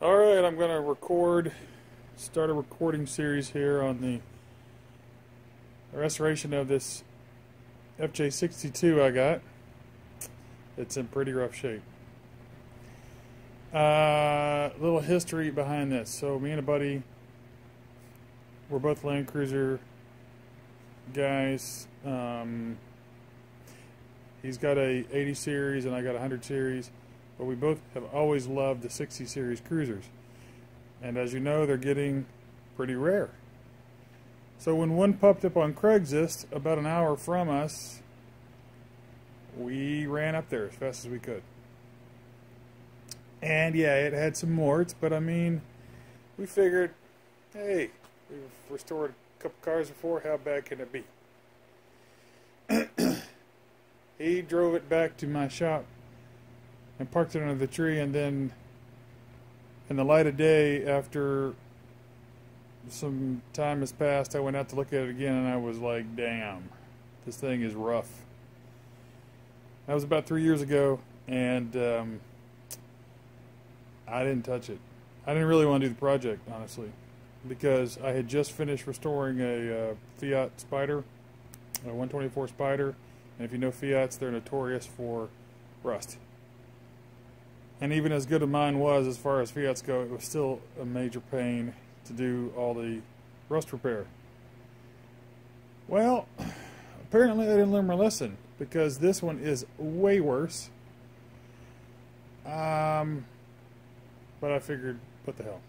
Alright, I'm going to start a recording series here on the restoration of this FJ62 I got. It's in pretty rough shape. Little history behind this. So me and a buddy, we're both Land Cruiser guys. He's got a 80 series and I got a 100 series. But we both have always loved the 60 series cruisers. And as you know, they're getting pretty rare. So when one popped up on Craigslist about an hour from us, we ran up there as fast as we could. And yeah, it had some warts, but I mean, we figured, hey, we've restored a couple cars before, how bad can it be? He drove it back to my shop and parked it under the tree, and then in the light of day, after some time has passed, I went out to look at it again and I was like, damn, this thing is rough. That was about 3 years ago, and I didn't touch it. I didn't really want to do the project, honestly, because I had just finished restoring a Fiat Spider, a 124 Spider, and if you know Fiats, they're notorious for rust. And even as good as mine was, as far as Fiats go, it was still a major pain to do all the rust repair. Well, apparently I didn't learn my lesson, because this one is way worse. But I figured, what the hell.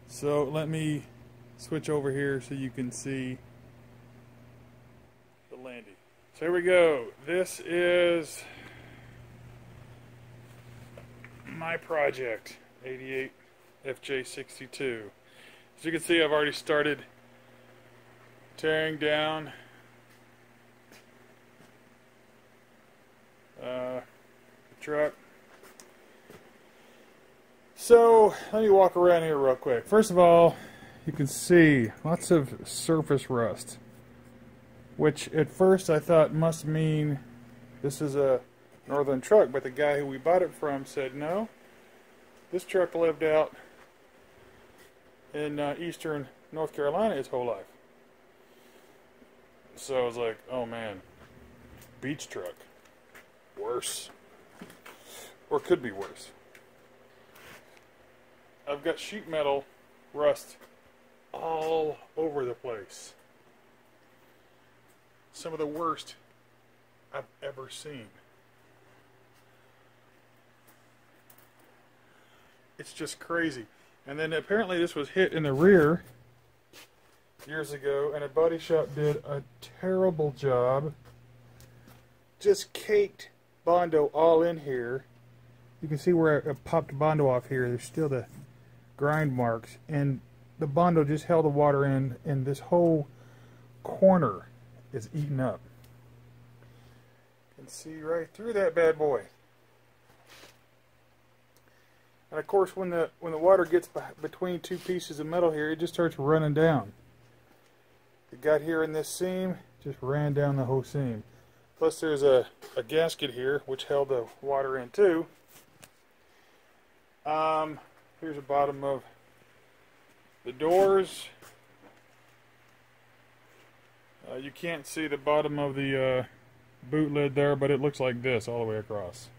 So let me switch over here so you can see the landing. So here we go. This is my project, 88 FJ62. As you can see, I've already started tearing down the truck. So let me walk around here real quick. First of all, you can see lots of surface rust, which at first I thought must mean this is a northern truck, but the guy who we bought it from said no, this truck lived out in eastern North Carolina its whole life. So I was like, oh man, beach truck, worse, or could be worse. I've got sheet metal rust all over the place. Some of the worst I've ever seen. It's just crazy. And then apparently this was hit in the rear years ago, and a body shop did a terrible job. Just caked Bondo all in here. You can see where I popped Bondo off here. There's still the grind marks, and the Bondo just held the water in, and this whole corner is eaten up. You can see right through that bad boy. And of course, when the water gets between two pieces of metal here, it just starts running down. It got here in this seam, just ran down the whole seam. Plus there's a gasket here, which held the water in too. Here's the bottom of the doors. You can't see the bottom of the boot lid there, but it looks like this all the way across.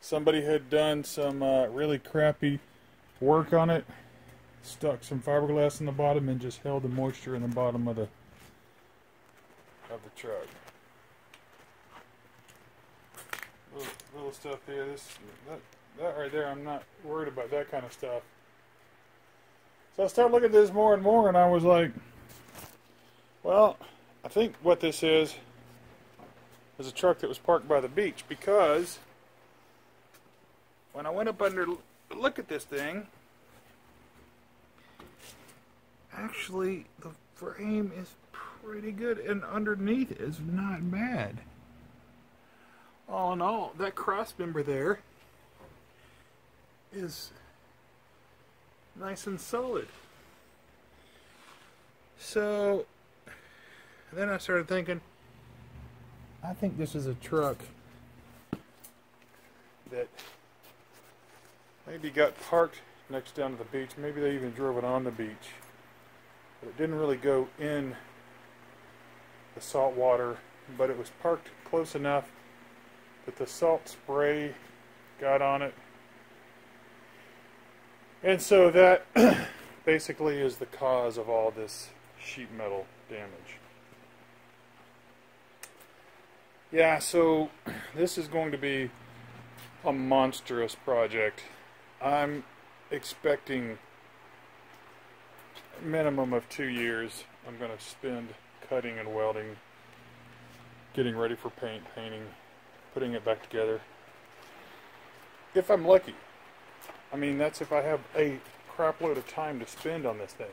Somebody had done some really crappy work on it, stuck some fiberglass in the bottom and just held the moisture in the bottom of the truck. Little stuff here. That right there, I'm not worried about that kind of stuff. So I started looking at this more and more, and I was like, well, I think what this is a truck that was parked by the beach, because when I went up under to look at this thing, actually the frame is pretty good, and underneath is not bad. All in all, that cross member there is nice and solid. So then I started thinking, I think this is a truck that maybe got parked next down to the beach. Maybe they even drove it on the beach. But it didn't really go in the salt water, but it was parked close enough that the salt spray got on it. And so that basically is the cause of all this sheet metal damage. Yeah, so this is going to be a monstrous project. I'm expecting a minimum of 2 years I'm going to spend cutting and welding, getting ready for painting, putting it back together. If I'm lucky. I mean, that's if I have a crap load of time to spend on this thing.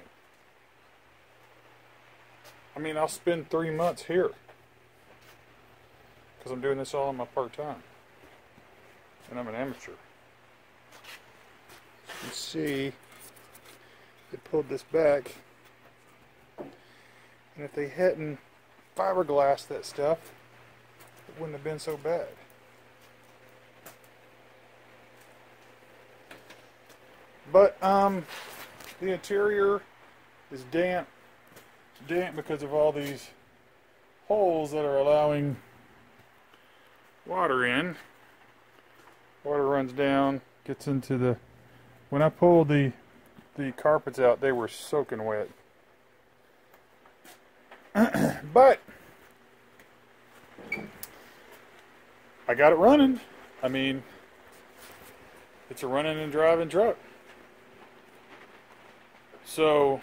I mean, I'll spend 3 months here because I'm doing this all on my part-time, and I'm an amateur. As you can see, they pulled this back, and if they hadn't fiberglassed that stuff, it wouldn't have been so bad. But the interior is damp because of all these holes that are allowing water in. Water runs down, gets into the... When I pulled the carpets out, they were soaking wet. But I got it running. I mean, it's a running and driving truck. So,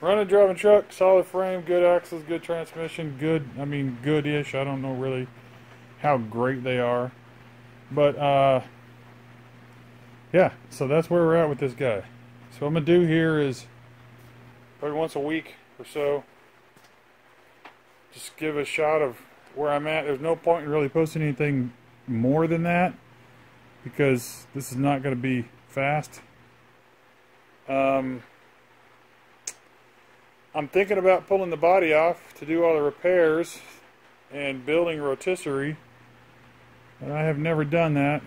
running, driving truck, solid frame, good axles, good transmission, good, I mean, good-ish. I don't know really how great they are. But, yeah, so that's where we're at with this guy. So what I'm going to do here is, probably once a week or so, just give a shot of where I'm at. There's no point in really posting anything more than that, because this is not going to be fast. I'm thinking about pulling the body off to do all the repairs and building rotisserie, but I have never done that.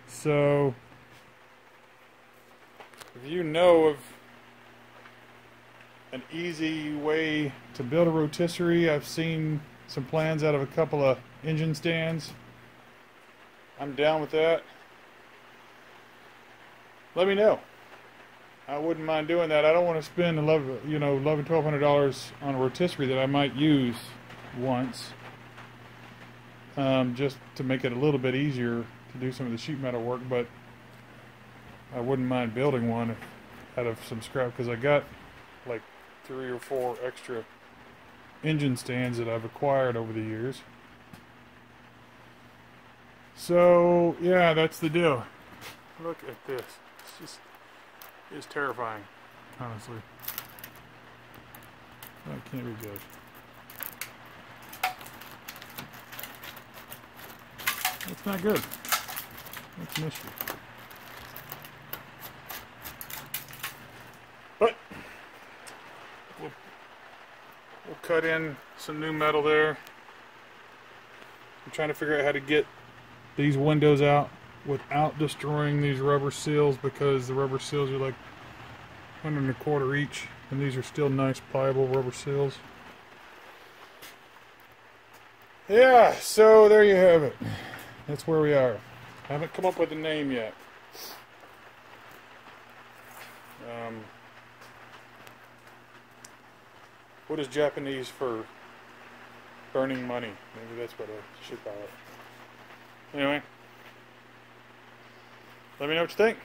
So if you know of an easy way to build a rotisserie, I've seen some plans out of a couple of engine stands. I'm down with that. Let me know. I wouldn't mind doing that. I don't want to spend $1,200 on a rotisserie that I might use once, just to make it a little bit easier to do some of the sheet metal work. But I wouldn't mind building one out of some scrap, because I got like 3 or 4 extra engine stands that I've acquired over the years. So yeah, that's the deal. Look at this. It's terrifying, honestly. That can't be good. That's not good. That's an issue. But we'll cut in some new metal there. I'm trying to figure out how to get these windows out without destroying these rubber seals, because the rubber seals are like $1.25 each, and these are still nice pliable rubber seals. Yeah, so there you have it. That's where we are. I haven't come up with a name yet. What is Japanese for burning money? Maybe that's what I should call it. Anyway, let me know what you think.